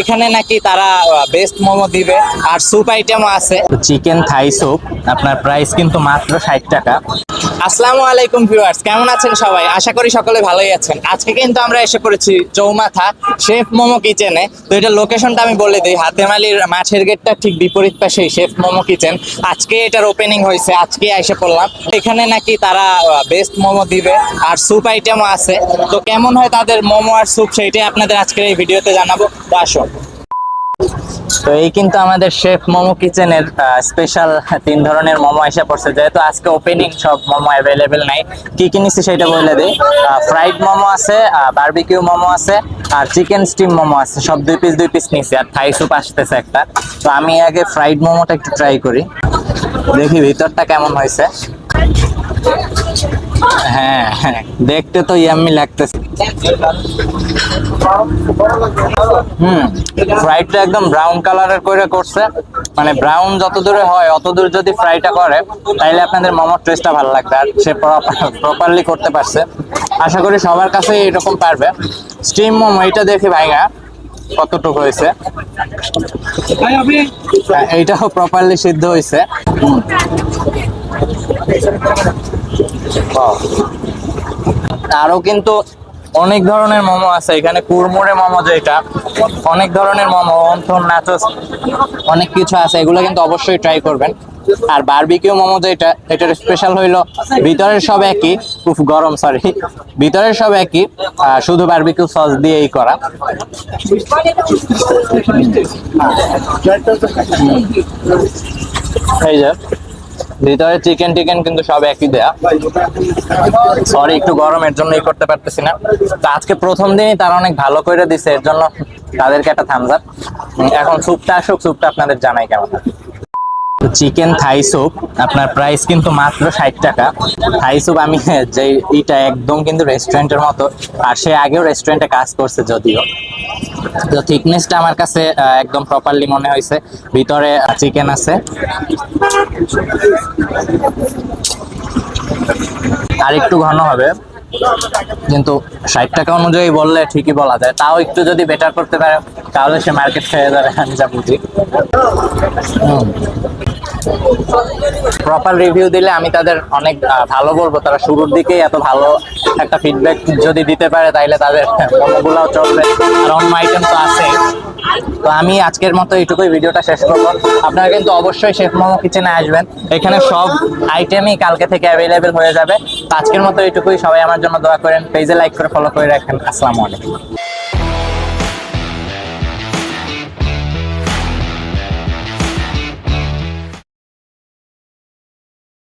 এখানে নাকি তারা বেস্ট মোমো দিবে আর স্যুপ আইটেমও আছে। চিকেন থাই স্যুপ, আপনার প্রাইস কিন্তু মাত্র 60 টাকা। আসসালামু আলাইকুম ভিউয়ার্স, কেমন আছেন সবাই? আশা করি সকলে ভালোই আছেন। আজকে কিন্তু আমরা এসে পড়েছি চৌমাথা শেফ মোমো কিচেনে। তো এটা লোকেশনটা আমি বলে দিই, হাতেমালির মাছের গেটটা ঠিক বিপরীত পাশেই শেফ মোমো কিচেন। আজকে এটার ওপেনিং হয়েছে, আজকে এসে পড়লাম। এখানে নাকি তারা বেস্ট মোমো দিবে আর স্যুপ আইটেমও আছে। তো কেমন হয় তাদের মোমো আর স্যুপ সেইটাই আপনাদের আজকের এই ভিডিওতে জানাবো। তো আসুন। তো এই কিন্তু আমাদের শেফ মোমো কিচেনের স্পেশাল 3 ধরনের মোমো এসে পড়ছে। যেহেতু আজকে ওপেনিং, সব মোমো অ্যাভেলেবেল নাই। কি কি নিচ্ছি সেটা বলে দিই। ফ্রাইড মোমো আছে, বারবিকিউ মোমো আছে, আর চিকেন স্টিম মোমো আছে। সব 2 পিস নিচ্ছি, আর থাই স্যুপ আসতেছে একটা। তো আমি আগে ফ্রাইড মোমোটা একটু ট্রাই করি, দেখি ভিতরটা কেমন হয়েছে। হ্যাঁ হ্যাঁ, দেখতে তো ইয়াম্মি লাগতেছে। ফ্রাইডটা একদম ব্রাউন কালারের করে করছে, মানে ব্রাউন যত দূরে হয় অত দূর যদি ফ্রাইটা করে তাহলে আপনাদের মোমোর টেস্টটা ভালো লাগবে। আর সে প্রপারলি করতে পারছে, আশা করি সবার কাছে এরকম পারবে। স্টিম মোমো এটা দেখি ভাইয়া কতটুকু হয়েছে। এইটাও প্রপারলি সিদ্ধ হয়েছে। আরো কিন্তু অনেক ধরনের মোমো আছে এখানে। কুরমুরে মোমো, যেটা অনেক ধরনের মোমো, অন্থন, নাচোস, অনেক কিছু আছে। এগুলো কিন্তু অবশ্যই ট্রাই করবেন। আর বারবিকিউ মোমো যেটা, এটার স্পেশাল হইলো ভিতরের সব একই, খুব গরম, সরি, ভিতরের সব একই, শুধু বারবিকিউ সস দিয়েই করা। এই যে ভিতরে চিকেন টিকেন কিন্তু সব একই দেয়া। সরি, একটু গরমের জন্য করতে পারতেছি না। তো আজকে প্রথম দিনই তারা অনেক ভালো করে দিছে, এর জন্য তাদেরকে একটা থামস আপ। এখন স্যুপটা আসুক, স্যুপটা আপনাদের জানাই কেমন। চিকেন থাই স্যুপ, আপনার প্রাইস কিন্তু মাত্র 60 টাকা। থাই স্যুপ আমি যে এইটা একদম কিন্তু রেস্টুরেন্টের মতো, আর সে আগেও রেস্টুরেন্টে কাজ করছে যদিও। তো থিকনেসটা আমার কাছে একদম প্রপারলি মনে হয়েছে। ভিতরে চিকেন আছে, আর একটু ঘন হবে, কিন্তু 60 টাকা অনুযায়ী বললে ঠিকই বলা যায়। তাও একটু যদি বেটার করতে পারে তাহলে সে মার্কেট খেয়ে যাবে, আমি যা বুঝি। প্রপার রিভিউ দিলে আমি তাদের অনেক ভালো বলবো। তারা শুরুর দিকেই এত ভালো একটা ফিডব্যাক যদি দিতে পারে তাহলে তাদের মোমোগুলাও চলবে, আর অন্য আইটেম তো আছে। তো আমি আজকের মতো এইটুকুই ভিডিওটা শেষ করবো। আপনারা কিন্তু অবশ্যই শেফ মোমো কিচেনে আসবেন, এখানে সব আইটেমই কালকে থেকে অ্যাভেলেবেল হয়ে যাবে। তো আজকের মতো এইটুকুই। সবাই আমার জন্য দোয়া করেন, পেজে লাইক করে ফলো করে রাখেন। আসসালামু আলাইকুম।